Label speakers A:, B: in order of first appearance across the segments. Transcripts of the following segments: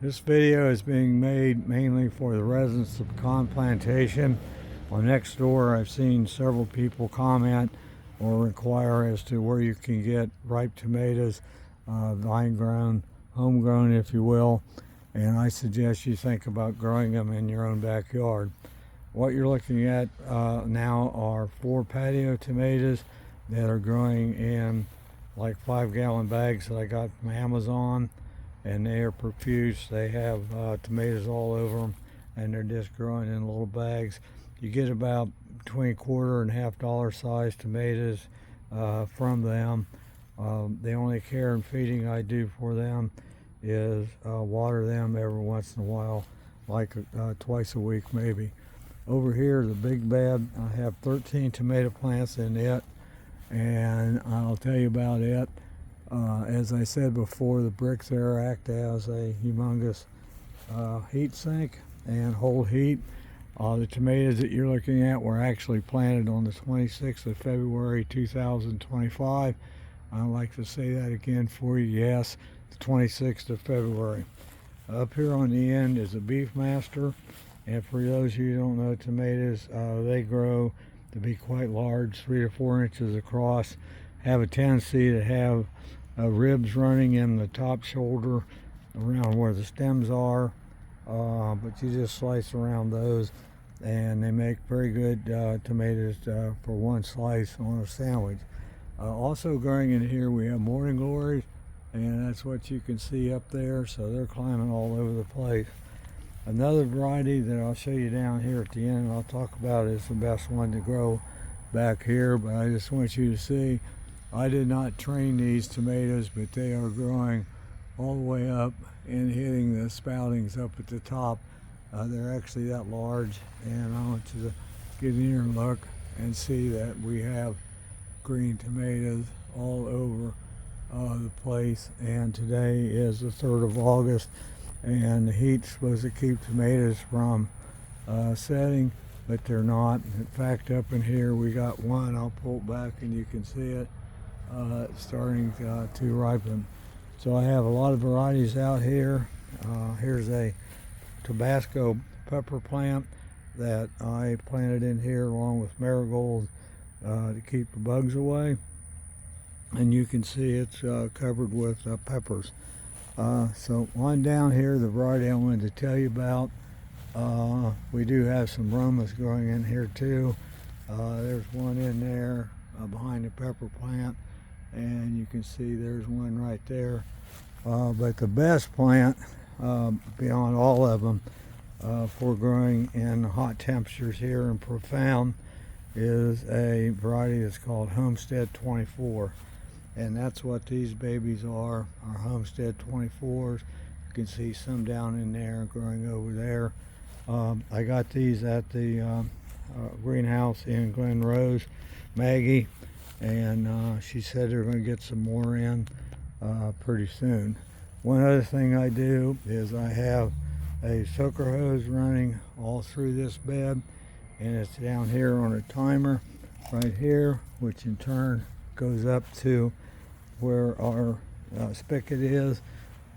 A: This video is being made mainly for the residents of Pecan Plantation. On next door, I've seen several people comment or inquire as to where you can get ripe tomatoes, vine-grown, homegrown if you will, and I suggest you think about growing them in your own backyard. What you're looking at now are 4 patio tomatoes that are growing in like 5-gallon bags that I got from Amazon, and they are profuse. They have tomatoes all over them, and they're just growing in little bags. You get about between $1.25 and $1.5 size tomatoes from them. The only care and feeding I do for them is water them every once in a while, like twice a week maybe. Over here, the big bed, I have 13 tomato plants in it, and I'll tell you about it. As I said before, the bricks there act as a humongous heat sink and hold heat. The tomatoes that you're looking at were actually planted on the 26th of February 2025. I'd like to say that again for you. Yes, the 26th of February. Up here on the end is a Beef Master, and for those of you who don't know tomatoes, they grow to be quite large, 3 to 4 inches across, have a tendency to have ribs running in the top shoulder around where the stems are, but you just slice around those and they make very good tomatoes for one slice on a sandwich. Also growing in here we have morning glories, and that's what you can see up there, so they're climbing all over the place. Another variety that I'll show you down here at the end, I'll talk about, is the best one to grow back here, but I just want you to see, I did not train these tomatoes, but they are growing all the way up and hitting the spoutings up at the top. They're actually that large, and I want you to get in here and look and see that we have green tomatoes all over the place. And today is the 3rd of August, and the heat's supposed to keep tomatoes from setting, but they're not. In fact, up in here we got one. I'll pull it back and you can see it starting to ripen. So I have a lot of varieties out here. Here's a Tabasco pepper plant that I planted in here along with marigold to keep the bugs away, and you can see it's covered with peppers. So on down here, the variety I wanted to tell you about, we do have some Romas growing in here too. There's one in there behind the pepper plant, and you can see there's one right there. But the best plant, beyond all of them, for growing in hot temperatures here in Profound, is a variety that's called Homestead 24. And that's what these babies are Homestead 24s. You can see some down in there growing over there. I got these at the greenhouse in Glen Rose, Maggie, and she said they're going to get some more in pretty soon. One other thing I do is I have a soaker hose running all through this bed, and it's down here on a timer right here, which in turn goes up to where our spigot is,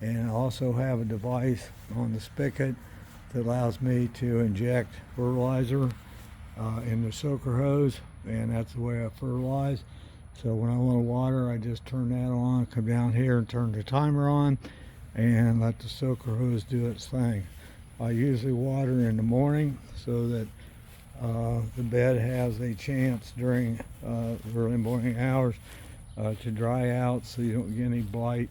A: and I also have a device on the spigot that allows me to inject fertilizer in the soaker hose, and that's the way I fertilize. So when I want to water, I just turn that on, come down here and turn the timer on and let the soaker hose do its thing. I usually water in the morning so that the bed has a chance during early morning hours to dry out, so you don't get any blight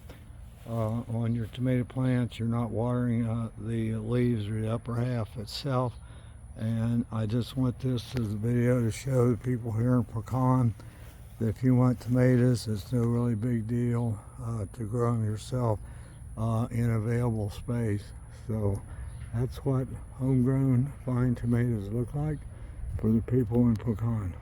A: on your tomato plants. You're not watering the leaves or the upper half itself. And I just want this as a video to show the people here in Pecan that if you want tomatoes, it's no really big deal to grow them yourself in available space. So that's what homegrown fine tomatoes look like for the people in Pecan.